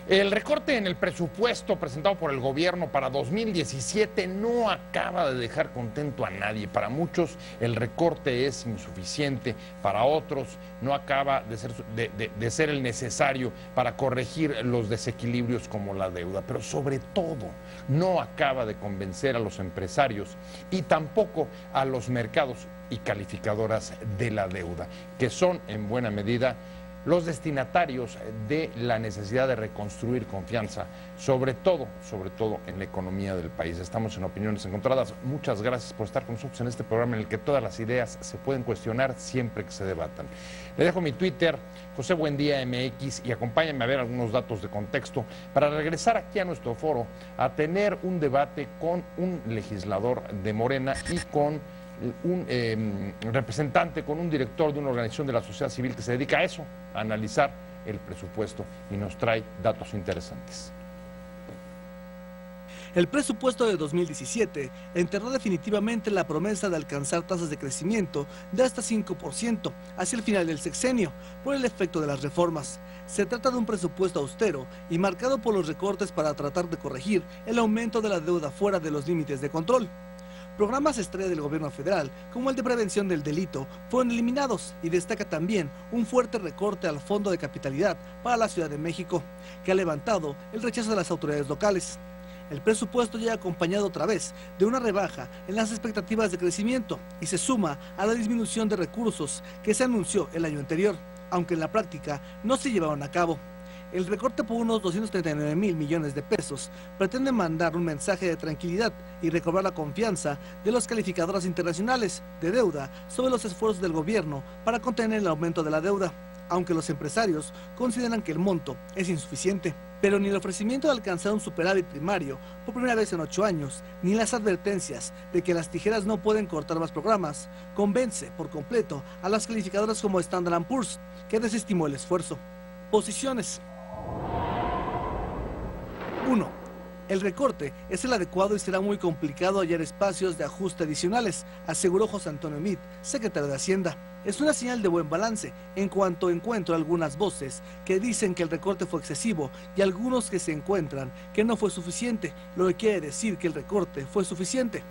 El recorte en el presupuesto presentado por el gobierno para 2017 no acaba de dejar contento a nadie. Para muchos el recorte es insuficiente, para otros no acaba de ser el necesario para corregir los desequilibrios como la deuda, pero sobre todo no acaba de convencer a los empresarios y tampoco a los mercados y calificadoras de la deuda, que son en buena medida los destinatarios de la necesidad de reconstruir confianza, sobre todo en la economía del país. Estamos en Opiniones Encontradas. Muchas gracias por estar con nosotros en este programa en el que todas las ideas se pueden cuestionar siempre que se debatan. Le dejo mi Twitter, José Buendía MX, y acompáñenme a ver algunos datos de contexto para regresar aquí a nuestro foro a tener un debate con un legislador de Morena y con un representante, con un director de una organización de la sociedad civil que se dedica a eso, a analizar el presupuesto, y nos trae datos interesantes. El presupuesto de 2017 enterró definitivamente la promesa de alcanzar tasas de crecimiento de hasta 5% hacia el final del sexenio por el efecto de las reformas. Se trata de un presupuesto austero y marcado por los recortes para tratar de corregir el aumento de la deuda fuera de los límites de control. Programas estrella del gobierno federal, como el de prevención del delito, fueron eliminados, y destaca también un fuerte recorte al Fondo de Capitalidad para la Ciudad de México, que ha levantado el rechazo de las autoridades locales. El presupuesto llega acompañado otra vez de una rebaja en las expectativas de crecimiento y se suma a la disminución de recursos que se anunció el año anterior, aunque en la práctica no se llevaron a cabo. El recorte por unos 239,000 millones de pesos pretende mandar un mensaje de tranquilidad y recobrar la confianza de las calificadoras internacionales de deuda sobre los esfuerzos del gobierno para contener el aumento de la deuda, aunque los empresarios consideran que el monto es insuficiente. Pero ni el ofrecimiento de alcanzar un superávit primario por primera vez en 8 años, ni las advertencias de que las tijeras no pueden cortar más programas, convence por completo a las calificadoras como Standard & Poor's, que desestimó el esfuerzo. Posiciones. 1. El recorte es el adecuado y será muy complicado hallar espacios de ajuste adicionales, aseguró José Antonio Meade, secretario de Hacienda. Es una señal de buen balance, en cuanto encuentro algunas voces que dicen que el recorte fue excesivo y algunos que se encuentran que no fue suficiente, lo que quiere decir que el recorte fue suficiente.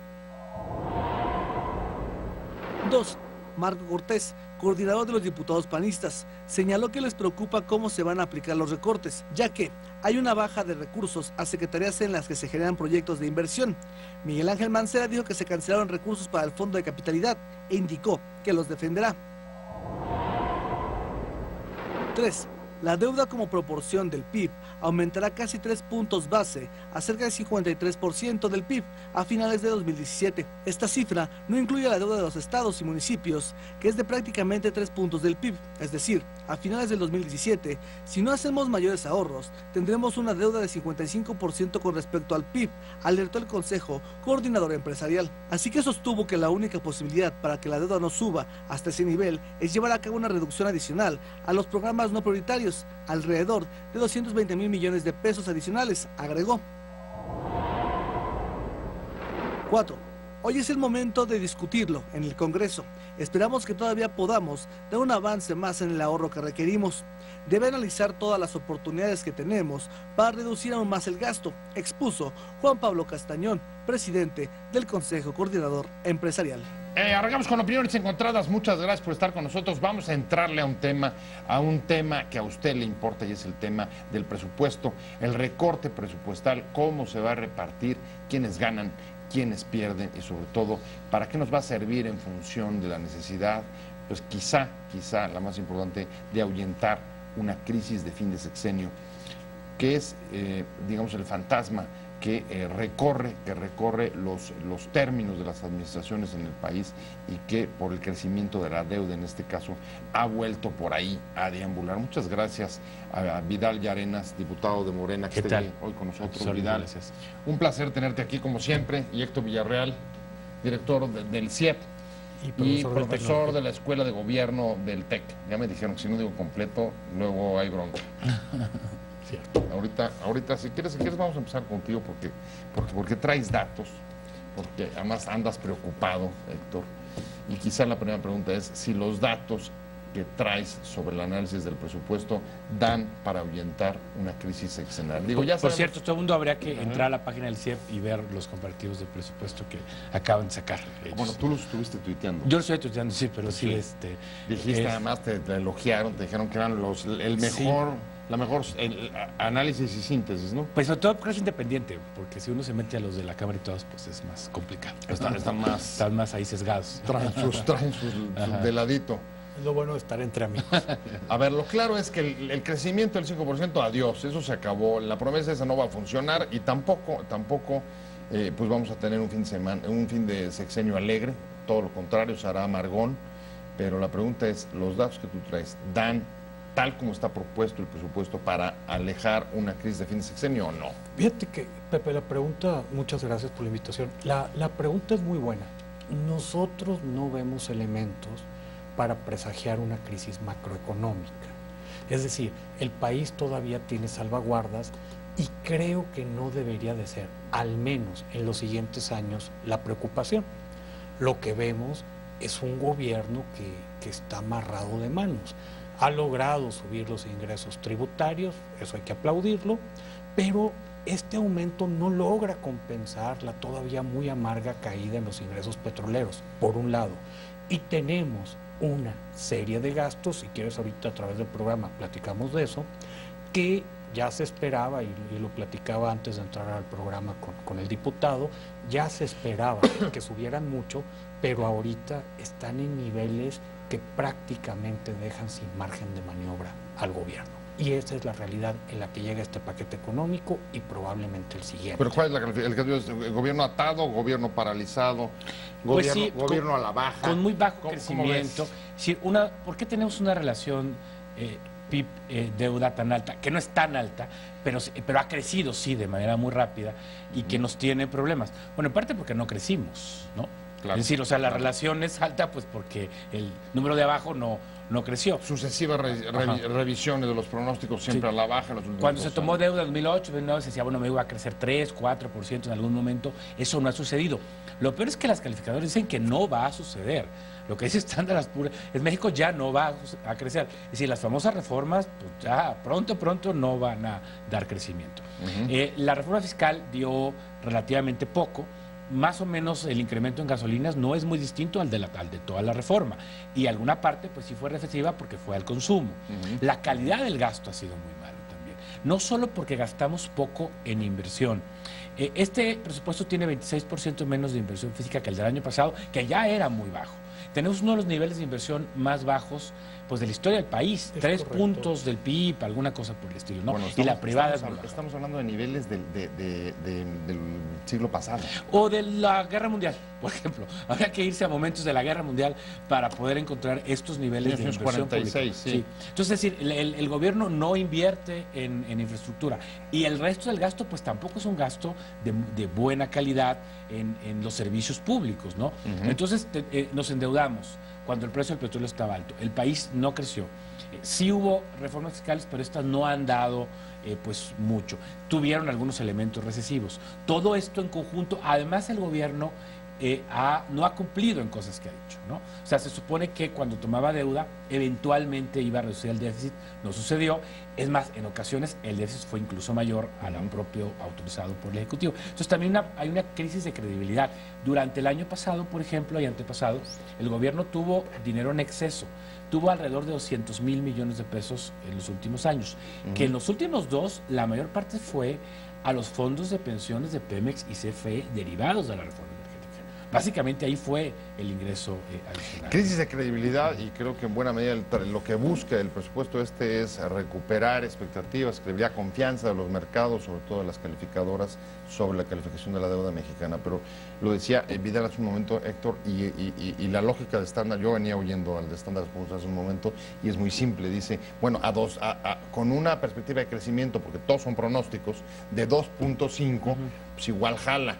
2. Marco Cortés, coordinador de los diputados panistas, señaló que les preocupa cómo se van a aplicar los recortes, ya que hay una baja de recursos a secretarías en las que se generan proyectos de inversión. Miguel Ángel Mancera dijo que se cancelaron recursos para el Fondo de Capitalidad e indicó que los defenderá. 3. La deuda como proporción del PIB aumentará casi 3 puntos base a cerca del 53% del PIB a finales de 2017. Esta cifra no incluye la deuda de los estados y municipios, que es de prácticamente 3 puntos del PIB. Es decir, a finales del 2017, si no hacemos mayores ahorros, tendremos una deuda de 55% con respecto al PIB, alertó el Consejo Coordinador Empresarial. Así que sostuvo que la única posibilidad para que la deuda no suba hasta ese nivel es llevar a cabo una reducción adicional a los programas no prioritarios, alrededor de 220,000 millones de pesos adicionales, agregó. 4. Hoy es el momento de discutirlo en el Congreso. Esperamos que todavía podamos dar un avance más en el ahorro que requerimos. Debe analizar todas las oportunidades que tenemos para reducir aún más el gasto, expuso Juan Pablo Castañón, presidente del Consejo Coordinador Empresarial. Arrancamos con Opiniones Encontradas. Muchas gracias por estar con nosotros. Vamos a entrarle a un tema que a usted le importa, y es el tema del presupuesto, el recorte presupuestal, cómo se va a repartir, quiénes ganan, quiénes pierden, y sobre todo, para qué nos va a servir en función de la necesidad, pues quizá la más importante, de ahuyentar una crisis de fin de sexenio, que es, digamos, el fantasma que recorre los términos de las administraciones en el país, y que por el crecimiento de la deuda en este caso ha vuelto por ahí a deambular. Muchas gracias a Vidal Llarenas, diputado de Morena, que esté hoy con nosotros. Vidal, gracias. Un placer tenerte aquí como siempre, y Héctor Villarreal, director del CIEP y profesor de la Escuela de Gobierno del TEC. Ya me dijeron que si no digo completo, luego hay bronca. Cierto. Ahorita si quieres vamos a empezar contigo porque traes datos, porque además andas preocupado, Héctor, y quizá la primera pregunta es si los datos que traes sobre el análisis del presupuesto dan para ahuyentar una crisis sexenal? Digo, ya por cierto, todo el mundo habría que entrar a la página del CIEP y ver los comparativos del presupuesto que acaban de sacar ellos. Bueno, tú los estuviste tuiteando. Yo lo estoy tuiteando, sí, pero sí, Dijiste, además, te elogiaron, te dijeron que eran el mejor... Sí. La mejor análisis y síntesis, ¿no? Pues sobre todo porque es independiente, porque si uno se mete a los de la Cámara y todos, pues es más complicado. Están más ahí sesgados. Traen sus de ladito. Es lo bueno de estar entre amigos. A ver, lo claro es que el crecimiento del 5%, adiós, eso se acabó. La promesa esa no va a funcionar y tampoco pues vamos a tener un fin de sexenio alegre. Todo lo contrario, se hará amargón. Pero la pregunta es, ¿los datos que tú traes dan tal como está propuesto el presupuesto para alejar una crisis de fin de sexenio o no? Fíjate que, Pepe, la pregunta, muchas gracias por la invitación, la pregunta es muy buena. Nosotros no vemos elementos para presagiar una crisis macroeconómica. Es decir, el país todavía tiene salvaguardas y creo que no debería de ser, al menos en los siguientes años, la preocupación. Lo que vemos es un gobierno que está amarrado de manos. Ha logrado subir los ingresos tributarios, eso hay que aplaudirlo, pero este aumento no logra compensar la todavía muy amarga caída en los ingresos petroleros, por un lado. Y tenemos una serie de gastos, si quieres ahorita a través del programa platicamos de eso, que ya se esperaba, y lo platicaba antes de entrar al programa con el diputado, ya se esperaba que subieran mucho, pero ahorita están en niveles que prácticamente dejan sin margen de maniobra al gobierno. Y esa es la realidad en la que llega este paquete económico y probablemente el siguiente. ¿Pero cuál es la calificación? ¿El gobierno atado, gobierno paralizado, gobierno a la baja? Con muy bajo crecimiento. Sí, ¿por qué tenemos una relación PIB-deuda tan alta? Que no es tan alta, pero ha crecido, sí, de manera muy rápida y que nos tiene problemas. Bueno, en parte porque no crecimos, ¿no? Claro, es decir, o sea, la relación es alta pues porque el número de abajo no creció. Sucesivas revisiones de los pronósticos siempre a la baja. En los últimos Cuando se tomó deuda en 2008, 2009 se decía, bueno, me iba a crecer 3, 4% en algún momento. Eso no ha sucedido. Lo peor es que las calificadoras dicen que no va a suceder. Lo que dice Standard & Poor's es México ya no va a crecer. Es decir, las famosas reformas pues ya pronto no van a dar crecimiento. La reforma fiscal dio relativamente poco. Más o menos el incremento en gasolinas no es muy distinto al de toda la reforma. Y alguna parte pues sí fue reflexiva porque fue al consumo. La calidad del gasto ha sido muy malo también. No solo porque gastamos poco en inversión. Este presupuesto tiene 26% menos de inversión física que el del año pasado, que ya era muy bajo. Tenemos uno de los niveles de inversión más bajos pues de la historia del país, 3 puntos del PIB, alguna cosa por el estilo, ¿no? Bueno, y la privada estamos hablando de niveles del siglo pasado. O de la Guerra Mundial, por ejemplo. Habría que irse a momentos de la Guerra Mundial para poder encontrar estos niveles de inversión 46, pública. Sí. Entonces, es decir, el gobierno no invierte en infraestructura y el resto del gasto pues tampoco es un gasto de buena calidad en los servicios públicos, ¿no? Entonces nos endeudamos cuando el precio del petróleo estaba alto. El país no creció. Sí hubo reformas fiscales, pero estas no han dado pues mucho. Tuvieron algunos elementos recesivos. Todo esto en conjunto, además el gobierno no ha cumplido en cosas que ha dicho, ¿no? O sea, se supone que cuando tomaba deuda, eventualmente iba a reducir el déficit. No sucedió. Es más, en ocasiones el déficit fue incluso mayor al propio autorizado por el Ejecutivo. Entonces también hay una crisis de credibilidad. Durante el año pasado, por ejemplo, y antepasado, el gobierno tuvo dinero en exceso. Tuvo alrededor de 200,000 millones de pesos en los últimos años. Que en los últimos dos, la mayor parte fue a los fondos de pensiones de Pemex y CFE derivados de la reforma. Básicamente ahí fue el ingreso adicional. Crisis de credibilidad, y creo que en buena medida lo que busca el presupuesto es recuperar expectativas, credibilidad, confianza de los mercados, sobre todo de las calificadoras, sobre la calificación de la deuda mexicana. Pero lo decía Vidal hace un momento, Héctor, y la lógica de Standard, yo venía oyendo al de Standard hace un momento, y es muy simple, dice, bueno, con una perspectiva de crecimiento, porque todos son pronósticos, de 2.5, pues igual jala.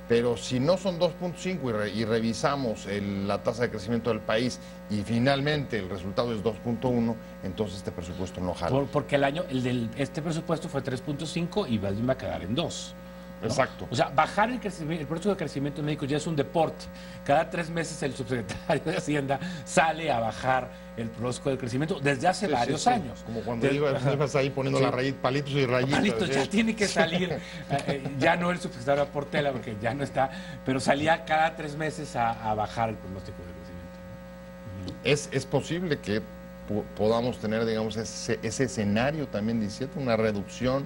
Pero si no son 2.5 y revisamos la tasa de crecimiento del país y finalmente el resultado es 2.1, entonces este presupuesto no jala. Porque este presupuesto fue 3.5 y va a quedar en 2. ¿no? Exacto. O sea, bajar el proceso de crecimiento en México ya es un deporte. Cada 3 meses el subsecretario de Hacienda sale a bajar el proceso de crecimiento desde hace varios años. Como cuando ibas ahí poniendo la palitos y rayitas. Palitos, ya tiene que salir, ya no el subsecretario Portela, porque ya no está, pero salía cada 3 meses a bajar el pronóstico de crecimiento. Es posible que podamos tener, digamos, ese escenario también, 17, una reducción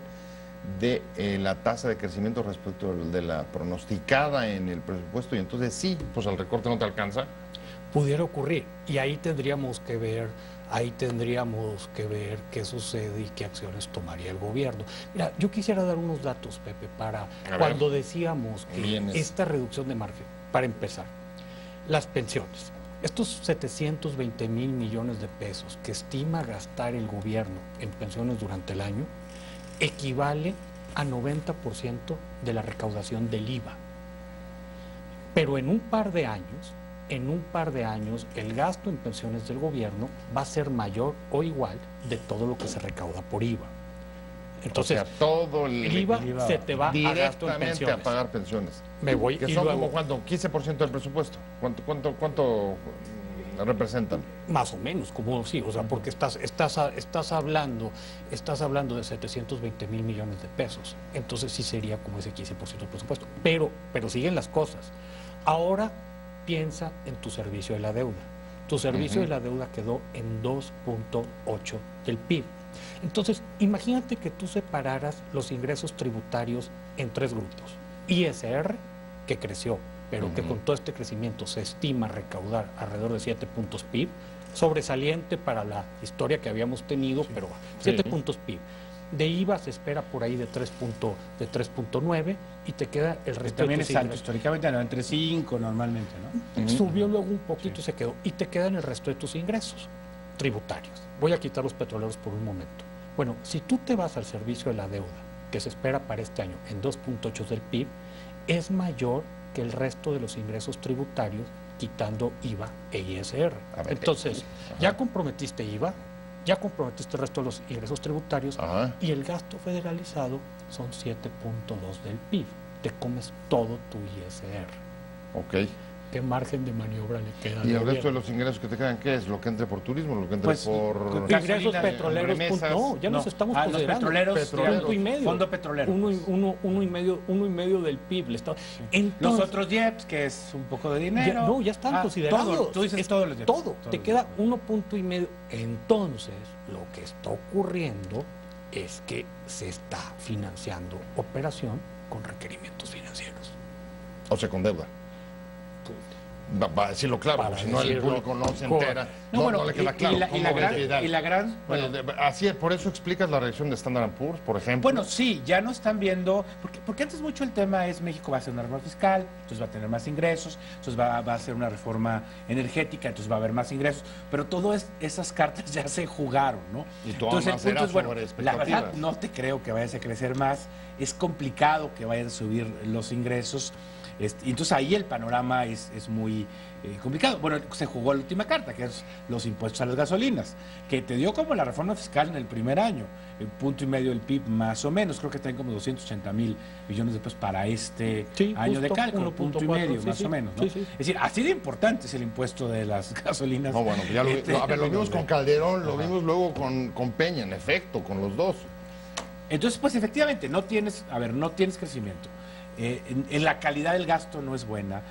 de la tasa de crecimiento respecto de la pronosticada en el presupuesto, y entonces sí, pues el recorte no te alcanza. Pudiera ocurrir, y ahí tendríamos que ver qué sucede y qué acciones tomaría el gobierno. Mira, yo quisiera dar unos datos, Pepe, para cuando decíamos que esta reducción de margen, para empezar, las pensiones. Estos 720,000 millones de pesos que estima gastar el gobierno en pensiones durante el año equivale a 90% de la recaudación del IVA. Pero en un par de años, el gasto en pensiones del gobierno va a ser mayor o igual de todo lo que se recauda por IVA. Entonces, o sea, todo el IVA se te va a gasto en directamente a pagar pensiones. Me voy que y son luego, como ¿cuánto? 15% del presupuesto. ¿Cuánto representan? Más o menos, como sí, o sea, porque estás hablando de 720,000 millones de pesos. Entonces sí sería como ese 15% del presupuesto. Pero siguen las cosas. Ahora piensa en tu servicio de la deuda. Tu servicio de la deuda quedó en 2.8 del PIB. Entonces, imagínate que tú separaras los ingresos tributarios en 3 grupos. ISR, que creció, pero que con todo este crecimiento se estima recaudar alrededor de 7 puntos PIB, sobresaliente para la historia que habíamos tenido, pero 7 puntos PIB. De IVA se espera por ahí de 3.9 y te queda el resto también de tus es alto, ingresos. históricamente, ¿no? Entre 5 normalmente, ¿no? Subió luego un poquito y se quedó. Y te quedan el resto de tus ingresos tributarios. Voy a quitar los petroleros por un momento. Bueno, si tú te vas al servicio de la deuda, que se espera para este año en 2.8 del PIB, es mayor que el resto de los ingresos tributarios, quitando IVA e ISR. Entonces, ya comprometiste IVA, ya comprometiste el resto de los ingresos tributarios y el gasto federalizado son 7.2 del PIB. Te comes todo tu ISR. Ok. ¿Qué margen de maniobra le queda al ¿Y el gobierno? resto de los ingresos que te quedan qué es? ¿Lo que entre por turismo? ¿Lo que entre por ingresos petroleros? remesas? No, ya nos estamos los considerando. petroleros, Punto y medio. Fondo petrolero. Uno y medio del PIB. Entonces, los otros IEPS, que es un poco de dinero. ya están considerados. Tú dices todos los IEPS. Todo. Te queda 1.5. Entonces, lo que está ocurriendo es que se está financiando operación con requerimientos financieros. O sea, con deuda. Va a decirlo claro, Para si no el decirlo público no se entera, No, no le queda claro. y la gran Bueno, así es, por eso explicas la reacción de Standard & Poor's, por ejemplo. Bueno, sí, ya no están viendo, porque antes mucho el tema es México va a hacer una reforma fiscal, entonces va a tener más ingresos, entonces va a hacer una reforma energética, entonces va a haber más ingresos, pero todas esas cartas ya se jugaron, ¿no? Y todo entonces más era sobre la expectativas. verdad no te creo que vayas a crecer más, es complicado que vayan a subir los ingresos, y entonces ahí el panorama es muy complicado. Bueno, se jugó la última carta, que es los impuestos a las gasolinas, que te dio como la reforma fiscal en el primer año, 1.5 del PIB más o menos, creo que traen como 280,000 millones de pesos para este año de cálculo, 1.5 más o menos, ¿no? Es decir, así de importante es el impuesto de las gasolinas. No, bueno, ya lo vimos con Calderón, lo vimos luego con Peña, en efecto, con los dos. Entonces, pues efectivamente, no tienes crecimiento. En la calidad del gasto no es buena,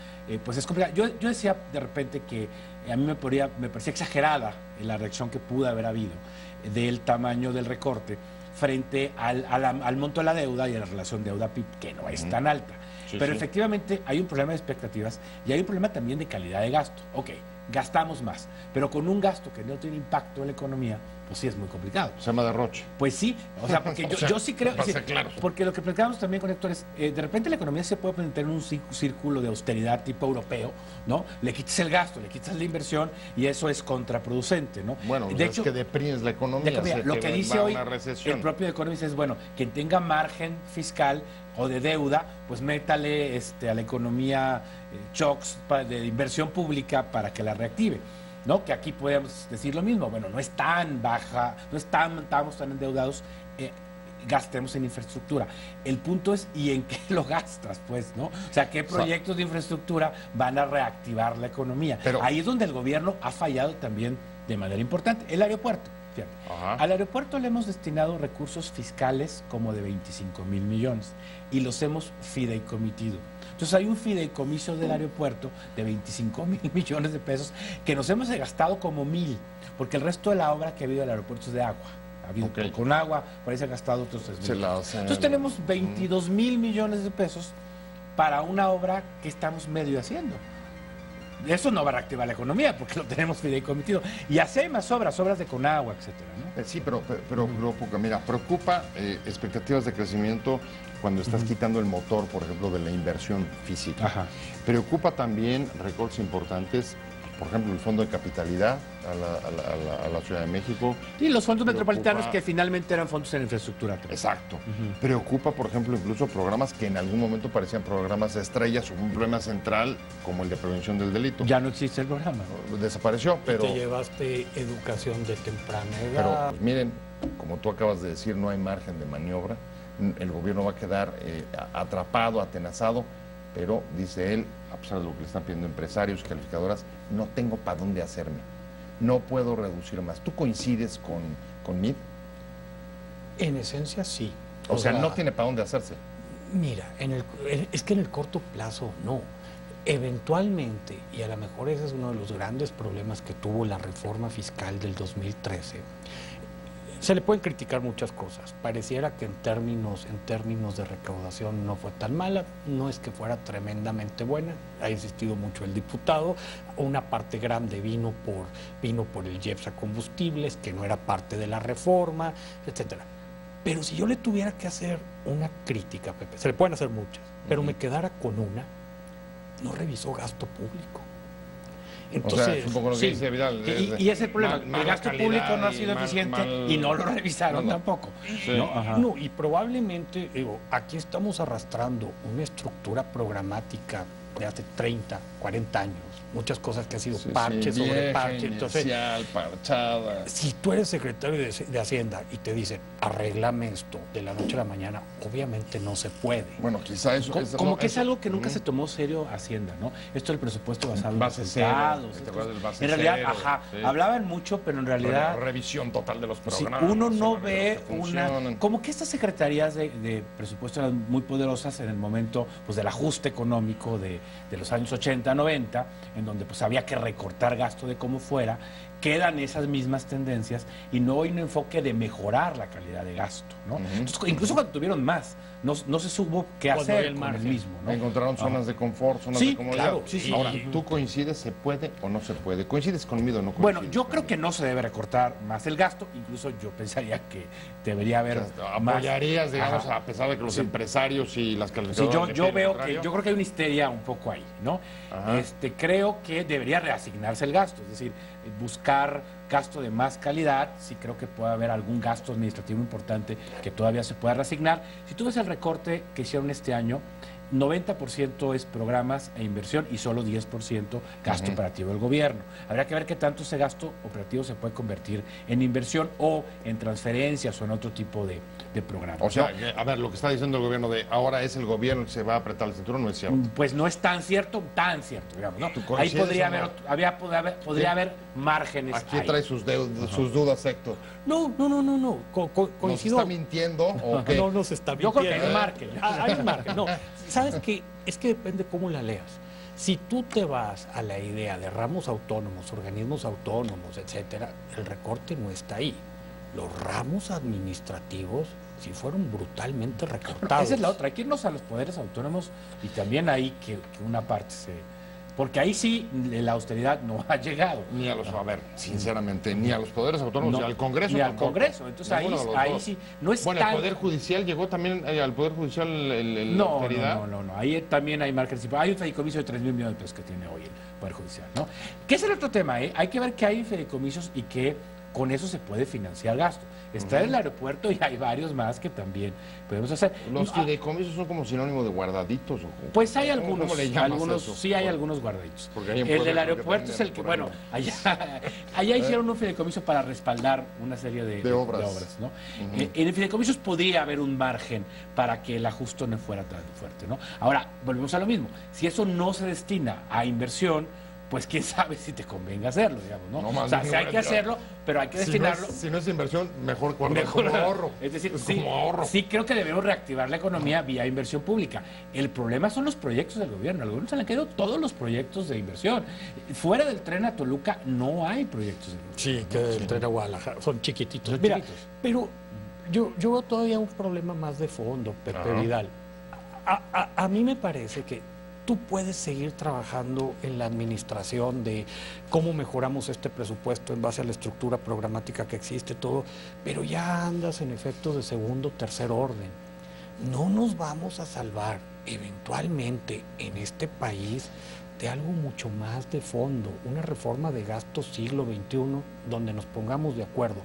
pues es complicado. Yo decía de repente que a mí me parecía exagerada la reacción que pudo haber habido del tamaño del recorte frente al monto de la deuda y a la relación deuda-PIB, que no es tan alta. Pero efectivamente hay un problema de expectativas y hay un problema también de calidad de gasto. Ok, gastamos más, pero con un gasto que no tiene impacto en la economía, pues sí es muy complicado. Se llama derroche. Pues sí, o sea, porque yo sí creo, claro. porque lo que platicamos también con Héctor es, de repente la economía se puede meter en un círculo de austeridad tipo europeo, ¿no? Le quitas el gasto, le quitas la inversión y eso es contraproducente, ¿no? Bueno, de hecho, es que deprimes la economía. Lo que dice hoy el propio economista es, bueno, quien tenga margen fiscal o de deuda, pues métale a la economía shocks de inversión pública para que la reactive, ¿no? Que aquí podemos decir lo mismo, bueno, no es tan baja, no estamos tan endeudados, gastemos en infraestructura. El punto es, ¿y en qué lo gastas, pues, no? O sea, ¿qué proyectos de infraestructura van a reactivar la economía? Pero ahí es donde el gobierno ha fallado también de manera importante. El aeropuerto, fíjate. Al aeropuerto le hemos destinado recursos fiscales como de 25,000 millones y los hemos fideicomitido. Entonces hay un fideicomiso del aeropuerto de 25,000 millones de pesos que nos hemos gastado como 1,000, porque el resto de la obra que ha habido del aeropuerto es de agua. Ha habido con agua, parece gastado otros 3,000. Entonces tenemos 22,000 millones de pesos para una obra que estamos medio haciendo. Eso no va a reactivar la economía porque lo tenemos fideicomitido. Y así hay más obras de Conagua, etcétera, ¿no? Sí, pero mira, preocupa expectativas de crecimiento cuando estás quitando el motor, por ejemplo, de la inversión física. Ajá. Preocupa también recortes importantes, por ejemplo, el Fondo de Capitalidad a la Ciudad de México. Y los fondos metropolitanos que finalmente eran fondos en infraestructura. Exacto. Preocupa, por ejemplo, incluso programas que en algún momento parecían programas estrellas o un problema central como el de prevención del delito. Ya no existe el programa. Desapareció, pero... Y te llevaste educación de temprana edad. Pero, pues, miren, como tú acabas de decir, no hay margen de maniobra. El gobierno va a quedar atrapado, atenazado, pero, dice él, a pesar de lo que le están pidiendo empresarios, calificadoras, no tengo para dónde hacerme. No puedo reducir más. ¿Tú coincides con Meade? En esencia, sí. O sea, no tiene para dónde hacerse. Mira, es que en el corto plazo no. Eventualmente, y a lo mejor ese es uno de los grandes problemas que tuvo la reforma fiscal del 2013, se le pueden criticar muchas cosas. Pareciera que en términos de recaudación no fue tan mala, no es que fuera tremendamente buena, ha insistido mucho el diputado, una parte grande vino por el IEPS a combustibles, que no era parte de la reforma, etcétera. Pero si yo le tuviera que hacer una crítica, Pepe, se le pueden hacer muchas, pero me quedara con una, no revisó gasto público. Entonces, o sea, es un poco lo que dice Vidal. Y ese es el problema, el gasto público no ha sido eficiente y no lo revisaron tampoco. Sí. No, y probablemente, digo, aquí estamos arrastrando una estructura programática de hace 30, 40 años. Muchas cosas que han sido parche sobre parche. Entonces, parchada. Si tú eres secretario de Hacienda y te dicen, arréglame esto de la noche a la mañana, obviamente no se puede. Bueno, quizá eso... Como que es algo que nunca se tomó serio Hacienda, ¿no? Esto del presupuesto basado en resultados. En realidad, hablaban mucho, pero en realidad... Revisión total de los programas. Si uno no ve una... Como que estas secretarías de presupuesto eran muy poderosas en el momento pues, del ajuste económico de los años 80, 90, en donde pues había que recortar gasto de como fuera, quedan esas mismas tendencias y no hay un enfoque de mejorar la calidad de gasto, ¿no? Entonces, incluso cuando tuvieron más, no se supo qué hacer con el mismo, ¿no? Encontraron zonas de confort, zonas de comodidad. Claro, sí. Ahora, ¿tú coincides, se puede o no se puede? ¿Coincides conmigo o no coincides? Bueno, yo creo que no se debe recortar más el gasto, incluso yo pensaría que debería haber más... ¿Apoyarías, digamos, a pesar de que los empresarios y las calificadoras... Sí, yo creo que hay una histeria un poco ahí, ¿no? Creo que debería reasignarse el gasto, es decir, buscar gasto de más calidad. Sí creo que puede haber algún gasto administrativo importante que todavía se pueda reasignar. Si tú ves el recorte que hicieron este año, 90% es programas e inversión y solo 10% gasto operativo del gobierno. Habría que ver qué tanto ese gasto operativo se puede convertir en inversión o en transferencias o en otro tipo de programas. O sea, a ver, lo que está diciendo el gobierno de ahora es el gobierno que se va a apretar el cinturón, no es cierto. Pues no es tan cierto, digamos, ¿no? Ahí podría haber márgenes. Aquí trae sus dudas, Héctor. No. Coincido. ¿Nos está mintiendo o qué? No nos está mintiendo. Yo creo que hay margen. Hay un margen, no. ¿Sabes qué? Es que depende cómo la leas. Si tú te vas a la idea de ramos autónomos, organismos autónomos, etcétera, el recorte no está ahí. Los ramos administrativos sí fueron brutalmente recortados. Esa es la otra. Hay que irnos a los poderes autónomos y también ahí que una parte se... Porque ahí sí la austeridad no ha llegado. Ni a los, a ver, sinceramente, ni a los poderes autónomos, ni al Congreso. Ni al Congreso. Entonces ahí sí, no es bueno, el Poder Judicial llegó también al Poder Judicial la austeridad. No. Ahí también hay márgenes. Hay un fideicomiso de 3,000 millones de pesos que tiene hoy el Poder Judicial, ¿no? Que es el otro tema, ¿eh? Hay que ver que hay fideicomisos y que con eso se puede financiar gasto. Está en el aeropuerto y hay varios más que también podemos hacer. Los fideicomisos son como sinónimo de guardaditos. Pues hay ¿Cómo algunos, le llamas eso? sí hay algunos guardaditos. Porque hay en El Puebla del que aeropuerto es el que, bueno, allá hicieron un fideicomiso para respaldar una serie de obras, ¿no? En el fideicomiso podría haber un margen para que el ajuste no fuera tan fuerte, ¿no? Ahora, volvemos a lo mismo. Si eso no se destina a inversión, pues quién sabe si te convenga hacerlo, digamos, ¿no? No, o sea, sí hay que hacerlo, pero hay que destinarlo. Si no es inversión, mejor como ahorro. Es decir, Es sí, como ahorro. sí creo que debemos reactivar la economía vía inversión pública. El problema son los proyectos del gobierno. Al gobierno se le han quedado todos los proyectos de inversión. Fuera del tren a Toluca no hay proyectos de inversión. Sí, que el tren a Guadalajara son chiquititos. Son Mira, chiquitos. pero yo veo todavía un problema más de fondo, Pepe Vidal. A mí me parece que tú puedes seguir trabajando en la administración de cómo mejoramos este presupuesto en base a la estructura programática que existe, todo, pero ya andas en efectos de segundo, tercer orden. No nos vamos a salvar eventualmente en este país de algo mucho más de fondo, una reforma de gasto siglo XXI donde nos pongamos de acuerdo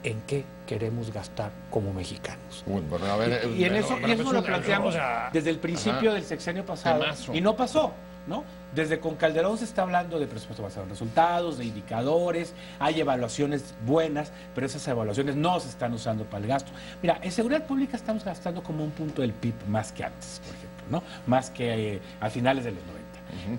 en qué queremos gastar como mexicanos. Bueno, a ver, Y en eso lo planteamos desde el principio del sexenio pasado y no pasó, ¿no? Desde con Calderón se está hablando de presupuesto basado en resultados, de indicadores, hay evaluaciones buenas, pero esas evaluaciones no se están usando para el gasto. Mira, en seguridad pública estamos gastando como un punto del PIB más que antes, por ejemplo, ¿no? Más que a finales de los 90.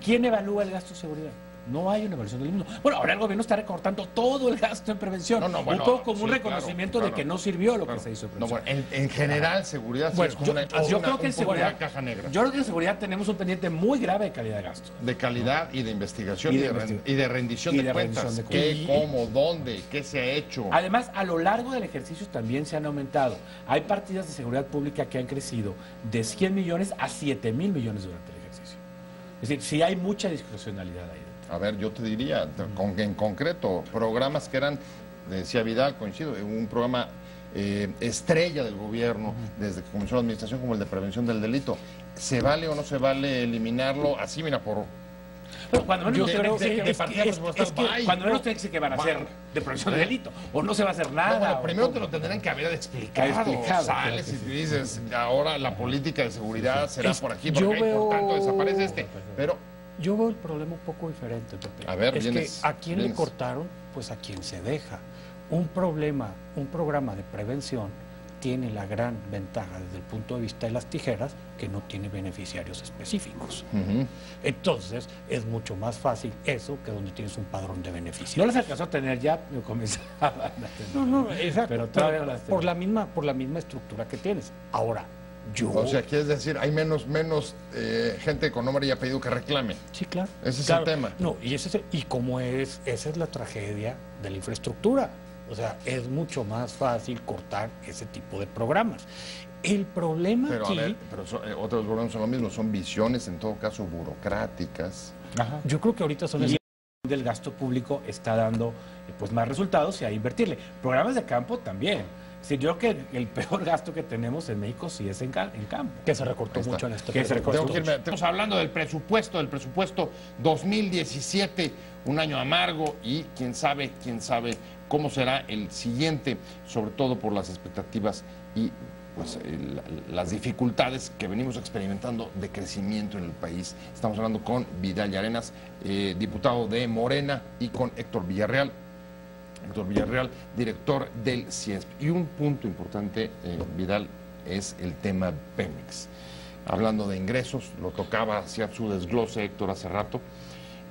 ¿Quién evalúa el gasto de seguridad? No hay una evaluación del mismo. Bueno, ahora el gobierno está recortando todo el gasto en prevención. Bueno, un poco como un sí, reconocimiento de que no sirvió lo que se hizo en prevención. Bueno, en general, seguridad Bueno, sí es como yo creo que en seguridad, una caja negra. yo creo que en seguridad tenemos un pendiente muy grave de calidad de gasto. De calidad y de investigación Y y de de, investigación. y de rendición Y de de cuentas. rendición de ¿Qué, cuentas. cómo, dónde, qué se ha hecho? Además, a lo largo del ejercicio también se han aumentado. Hay partidas de seguridad pública que han crecido de 100 millones a 7,000 millones durante el ejercicio. Es decir, sí hay mucha discrecionalidad ahí. A ver, yo te diría, en concreto, programas que eran, decía Vidal, coincido, un programa estrella del gobierno desde que comenzó la administración, como el de prevención del delito. ¿Se vale o no se vale eliminarlo? Así, mira, por... Pero cuando menos Yo nos creo tienen que que cuando menos tienen que decir que van a hacer de prevención de delito, o no se va a hacer nada. Bueno, primero o te lo tendrán que haber explicado. Explicado, Sales claro y que te dices, ahora la política de seguridad será por aquí, yo porque por tanto veo- desaparece este. Pero Yo veo el problema un poco diferente, Pepe. A ver, es vienes, que a quién le vienes. cortaron, pues a quien se deja. Un programa de prevención tiene la gran ventaja desde el punto de vista de las tijeras que no tiene beneficiarios específicos. Entonces es mucho más fácil eso que donde tienes un padrón de no beneficiarios. las alcanzó a tener ya, comenzaban a tener. No, exacto. Pero todavía no las por tienen. la misma estructura que tienes. Ahora, yo... O sea, quieres decir, hay menos gente con nombre y apellido que reclame. Sí, claro. Ese es Claro. el tema. No, y como esa es la tragedia de la infraestructura. O sea, es mucho más fácil cortar ese tipo de programas. El problema Pero aquí, a ver, otros problemas son lo mismo, son visiones en todo caso burocráticas. Ajá. yo creo que ahorita son Y del gasto público está dando pues más resultados y hay que invertirle. Programas de campo también. Sí, yo creo que el peor gasto que tenemos en México sí es en campo. que se recortó Ahí está. mucho en este Que se recortó. presupuesto. Tengo que irme. Estamos hablando del presupuesto 2017, un año amargo y quién sabe cómo será el siguiente, sobre todo por las expectativas y pues las dificultades que venimos experimentando de crecimiento en el país. Estamos hablando con Vidal Llarenas, diputado de Morena, y con Héctor Villarreal, director del CIESP. Y un punto importante, Vidal, es el tema Pemex. Hablando de ingresos, lo tocaba, hacía su desglose Héctor hace rato,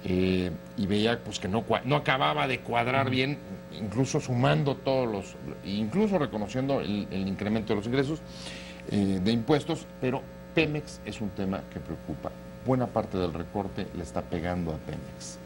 y veía pues que no acababa de cuadrar bien, incluso sumando incluso reconociendo el incremento de los ingresos de impuestos, pero Pemex es un tema que preocupa. Buena parte del recorte le está pegando a Pemex.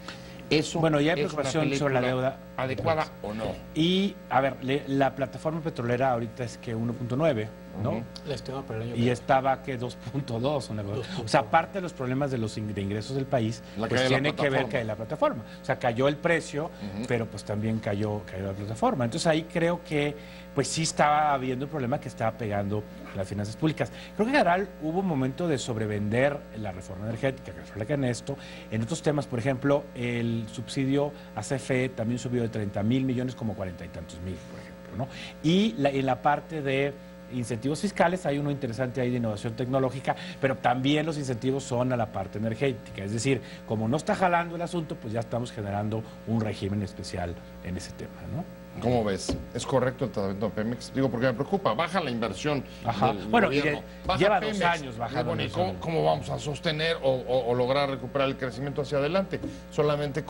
Eso Bueno, ya hay es una preocupación sobre la película deuda. ¿Adecuada o no? Y, a ver, la plataforma petrolera ahorita es que 1.9, ¿no? Ujú. La estima para el año Y estaba que 2.2, una cosa. O sea, aparte de los problemas de los de ingresos del país, La pues caída de la tiene que ver plataforma. que la plataforma. O sea, cayó el precio, Ujú. pero pues también cayó la plataforma. Entonces ahí creo que pues sí estaba habiendo un problema que estaba pegando las finanzas públicas. Creo que en general hubo un momento de sobrevender la reforma energética, que fue la que en esto. En otros temas, por ejemplo, el subsidio a CFE también subió de de 30,000 millones como 40 y tantos mil, por ejemplo, ¿no? Y en la parte de incentivos fiscales hay uno interesante ahí de innovación tecnológica, pero también los incentivos son a la parte energética, es decir, como no está jalando el asunto, pues ya estamos generando un régimen especial en ese tema, ¿no? ¿Cómo ves? ¿Es correcto el tratamiento de Pemex? Digo, porque me preocupa, baja la inversión del bueno, gobierno, baja lleva Pemex. 2 años bajando. Bueno, ¿y cómo vamos a sostener o lograr recuperar el crecimiento hacia adelante? Solamente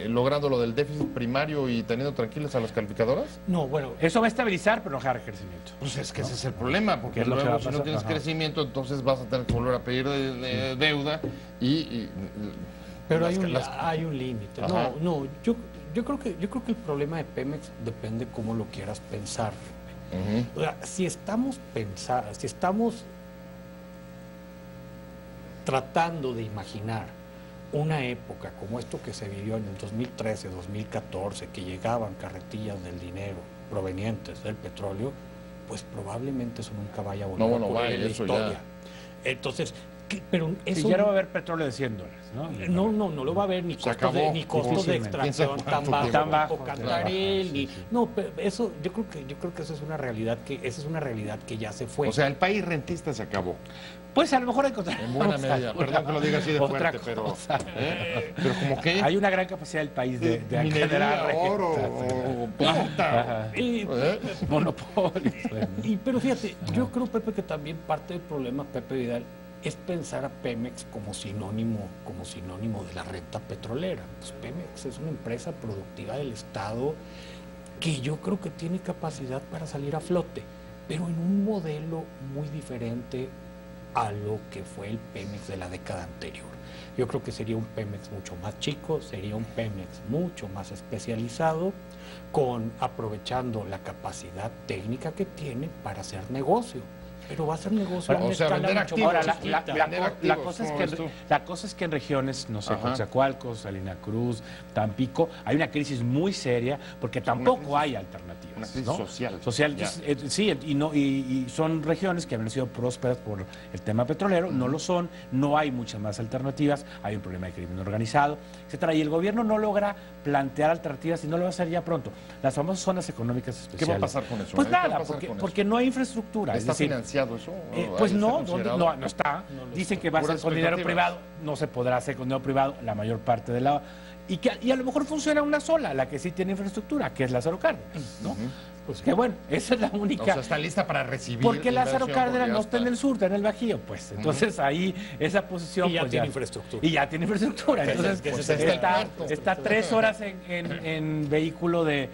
logrando lo del déficit primario y teniendo tranquilas a las calificadoras. No, bueno, Eso va a estabilizar, pero no generar crecimiento. Pues es que ese es el problema, porque Es lo que va luego a si no pasar. tienes Ajá. crecimiento, entonces vas a tener que volver a pedir deuda pero las- hay un límite. Ajá. Yo creo que el problema de Pemex depende cómo lo quieras pensar. Ujú. O sea, si estamos tratando de imaginar una época como esto que se vivió en el 2013, 2014, que llegaban carretillas del dinero provenientes del petróleo, pues probablemente eso nunca vaya a volver No, a ocurrir vaya, en la eso historia. ya. Entonces, pero eso Si ya no va a haber petróleo de $100, ¿no? no lo va a haber ni Se costos de, acabó. ni costos de Difícilmente. extracción ¿Quién sabe tan cuánto bajos tiempo? Tan como bajos, Cantarell, sí, ni sí. no, pero eso yo creo que eso es una realidad que ya se fue. O sea, el país rentista se acabó. Pues a lo mejor encontrar En buena medida. Perdón que lo diga así de otra fuerte, pero cosa. pero como que Hay una gran capacidad del país de minería, generar oro rentas. o plata. Ajá. Y- Monopolios. pero fíjate, yo creo, Pepe, que también parte del problema, Pepe Vidal, es pensar a Pemex como sinónimo de la renta petrolera. Pues Pemex es una empresa productiva del Estado que yo creo que tiene capacidad para salir a flote, pero en un modelo muy diferente a lo que fue el Pemex de la década anterior. Yo creo que sería un Pemex mucho más chico, sería un Pemex mucho más especializado, aprovechando la capacidad técnica que tiene para hacer negocio. Pero va a ser negocio a O una sea, escala vender mucho activos. más Ahora, chiquita. la cosa ¿cómo ves tú? es que en regiones, no sé, Ajá. Coatzacoalcos, Salina Cruz, Tampico, hay una crisis muy seria porque tampoco hay alternativas. Una crisis ¿no? social. Entonces, sí, y son regiones que habían sido prósperas por el tema petrolero, no lo son, no hay muchas más alternativas, hay un problema de crimen organizado, etcétera, y el gobierno no logra plantear alternativas y no lo va a hacer ya pronto. Las famosas zonas económicas especiales. ¿Qué va a pasar con eso? Pues ¿Qué va a nada, pasar con porque no hay infraestructura. ¿Está es decir, financiado eso? pues ¿Está no, considerado? no está. No lo Dicen está. que va a ser Puras con dinero expectativas. privado, no se podrá hacer con dinero privado la mayor parte de la... Y a lo mejor funciona una sola, la que sí tiene infraestructura, que es Lázaro Cárdenas, ¿no? Pues que bueno, esa es la única... O sea, está lista para recibir. Porque Lázaro inversión, Cárdenas porque no ya está en el sur, está en el Bajío, pues. Entonces ahí esa posición... Y ya pues, tiene infraestructura. Y ya tiene infraestructura. Entonces pues, está 3 horas en vehículo del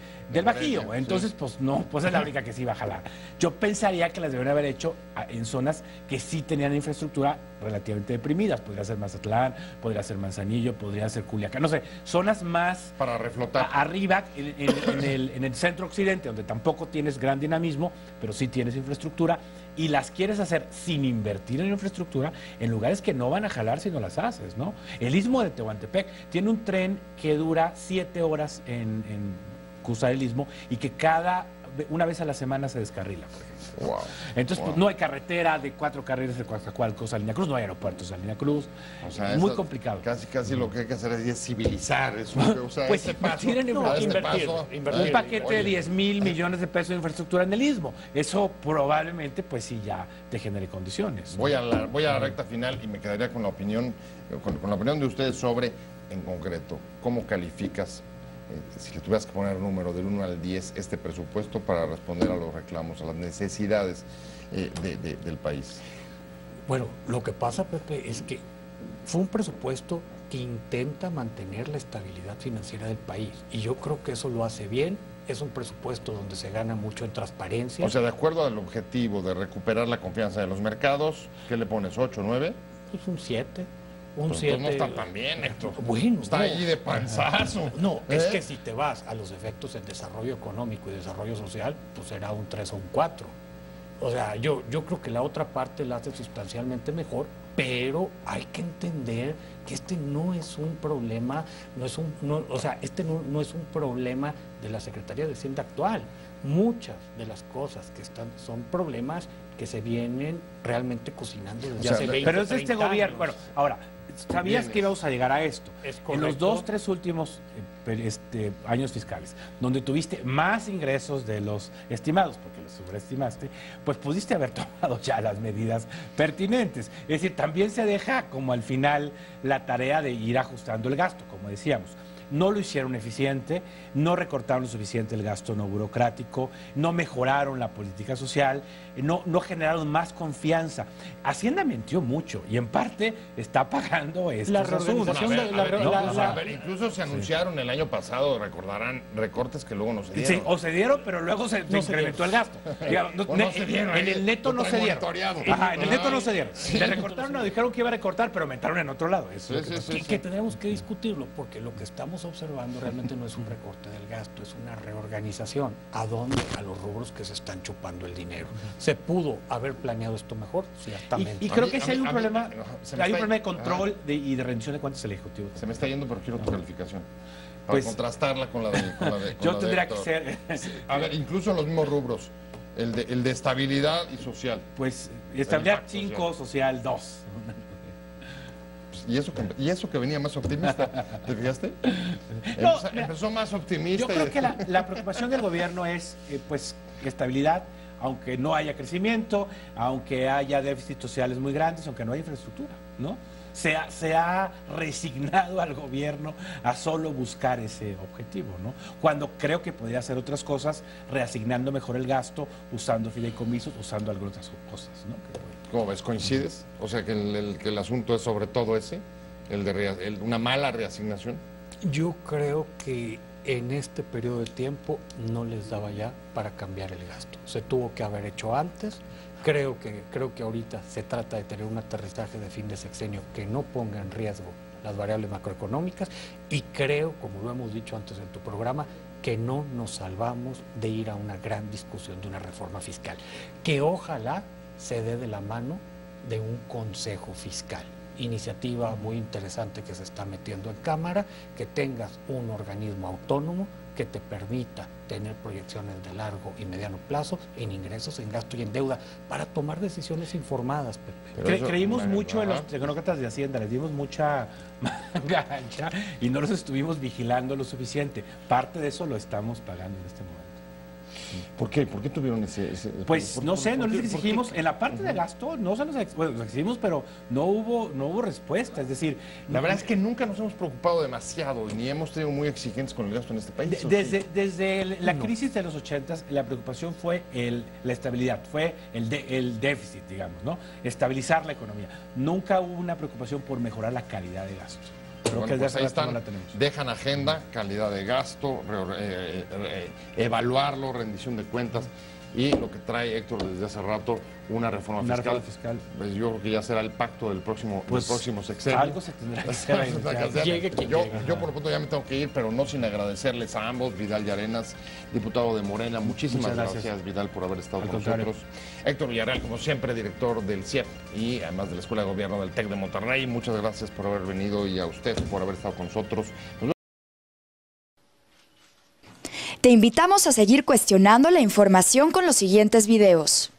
Bajío. Sí. Entonces, pues no, pues es la única que sí va a jalar. Yo pensaría que las deberían haber hecho en zonas que sí tenían infraestructura relativamente deprimidas. Podría ser Mazatlán, podría ser Manzanillo, podría ser Culiacán. No sé, zonas más Para reflotar. arriba, en el centro occidente, donde tampoco tienes gran dinamismo, pero sí tienes infraestructura, y las quieres hacer sin invertir en infraestructura, en lugares que no van a jalar si no las haces, ¿no? El Istmo de Tehuantepec tiene un tren que dura 7 horas en cruzar el Istmo y que una vez a la semana se descarrila, por ejemplo. Wow. Entonces, Wow. pues, no hay carretera de 4 carriles de Coatzacoalcos a Salina Cruz, no hay aeropuertos a Salina Cruz. O sea, Muy eso complicado. Casi lo que hay que hacer es civilizar eso. O sea, Pues ese paso, invertir en a este invertir, paso, invertir. Un paquete de oye, 10,000 millones de pesos de infraestructura en el Istmo. Eso probablemente, pues sí, ya te genere condiciones. Voy a la recta final y me quedaría con la opinión, con la opinión de ustedes sobre, en concreto, cómo calificas, si le tuvieras que poner número del 1 al 10, este presupuesto para responder a los reclamos, a las necesidades del país. Bueno, lo que pasa, Pepe, es que fue un presupuesto que intenta mantener la estabilidad financiera del país. Y yo creo que eso lo hace bien. Es un presupuesto donde se gana mucho en transparencia. O sea, de acuerdo al objetivo de recuperar la confianza de los mercados, ¿qué le pones? ¿8, 9? Es un 7. Un Pues 7. no está tan bien, Héctor. Bueno, Está no. ahí de panzazo. No, es ¿Eh? que si te vas a los efectos en desarrollo económico y desarrollo social, pues será un 3 o un 4. O sea, yo creo que la otra parte la hace sustancialmente mejor, pero hay que entender que este no es un problema, este no es un problema de la Secretaría de Hacienda actual. muchas de las cosas que están son problemas que se vienen realmente cocinando desde hace 20, pero es este 30 gobierno. años. Bueno, ahora, ¿sabías que íbamos a llegar a esto? Es En correcto. los 2, 3 últimos años fiscales, donde tuviste más ingresos de los estimados, porque los sobreestimaste, pues pudiste haber tomado ya las medidas pertinentes. Es decir, también se deja como al final la tarea de ir ajustando el gasto, como decíamos. No lo hicieron eficiente, no recortaron lo suficiente el gasto no burocrático, no mejoraron la política social, no generaron más confianza. Hacienda mintió mucho y en parte está pagando estos La asuntos. reorganización A ver, incluso se anunciaron el año pasado, recordarán, recortes que luego no se dieron. Sí, o se dieron, pero luego se incrementó el gasto. Digamos, O no se dieron, en el neto no se dieron. monitoreado. Ajá, en el neto no se dieron. Sí. Le recortaron, no, dijeron que iba a recortar, pero aumentaron en otro lado. Eso es lo que pasó. Y que tenemos que discutirlo, porque lo que estamos observando realmente no es un recorte del gasto, es una reorganización. ¿A dónde? A los rubros que se están chupando el dinero. ¿Se pudo haber planeado esto mejor? Ciertamente. Y creo que A sí mí- hay un a mí- problema, se me hay un está- problema de control y de rendición de cuentas del Ejecutivo. Se me está yendo, pero quiero tu calificación. Para Pues, contrastarla con la de... Yo tendría que ser, A ver, incluso en los mismos rubros. El de estabilidad y social. pues, estabilidad impacto 5, social 2. Y eso que venía más optimista. ¿Te fijaste? No, mira, empezó más optimista. Yo creo que la preocupación del gobierno es, pues, estabilidad, aunque no haya crecimiento, aunque haya déficits sociales muy grandes, aunque no haya infraestructura, ¿no? Se ha resignado al gobierno a solo buscar ese objetivo, ¿no? Cuando creo que podría hacer otras cosas, reasignando mejor el gasto, usando fideicomisos, usando algunas otras cosas, ¿no? ¿Cómo ves? ¿Coincides? O sea, que el asunto es sobre todo ese, una mala reasignación. Yo creo que en este periodo de tiempo no les daba ya para cambiar el gasto. Se tuvo que haber hecho antes. Creo que ahorita se trata de tener un aterrizaje de fin de sexenio que no ponga en riesgo las variables macroeconómicas y creo, como lo hemos dicho antes en tu programa, que no nos salvamos de ir a una gran discusión de una reforma fiscal, que ojalá se dé de la mano de un consejo fiscal. Iniciativa muy interesante que se está metiendo en Cámara, que tengas un organismo autónomo que te permita tener proyecciones de largo y mediano plazo en ingresos, en gasto y en deuda para tomar decisiones informadas, Pepe. Creímos mucho en los tecnócratas de Hacienda, les dimos mucha manga ancha y no los estuvimos vigilando lo suficiente. Parte de eso lo estamos pagando en este momento. ¿Por qué? ¿Por qué tuvieron ese...? Pues no sé, no les exigimos, en la parte de gasto no se los exigimos, pero no hubo respuesta, es decir... La verdad es que nunca nos hemos preocupado demasiado y ni hemos tenido muy exigentes con el gasto en este país. Desde la crisis de los 80s, la preocupación fue la estabilidad, fue el déficit, digamos, ¿no? Estabilizar la economía. Nunca hubo una preocupación por mejorar la calidad de gasto. Creo que Bueno, pues desde ahí hace rato no están, la tenemos. dejan agenda, calidad de gasto, evaluarlo, rendición de cuentas y lo que trae Héctor desde hace rato, una reforma fiscal. Pues yo creo que ya será el pacto del próximo sexenio. Algo se tendrá que hacer. Llegue quien yo llegue. por lo pronto ya me tengo que ir, pero no sin agradecerles a ambos, Vidal y Arenas, diputado de Morena. Muchísimas Muchas gracias, gracias, Vidal, por haber estado Al con contrario. nosotros. Héctor Villarreal, como siempre, director del CIEP y además de la Escuela de Gobierno del TEC de Monterrey. Muchas gracias por haber venido y a usted por haber estado con nosotros. Te invitamos a seguir cuestionando la información con los siguientes videos.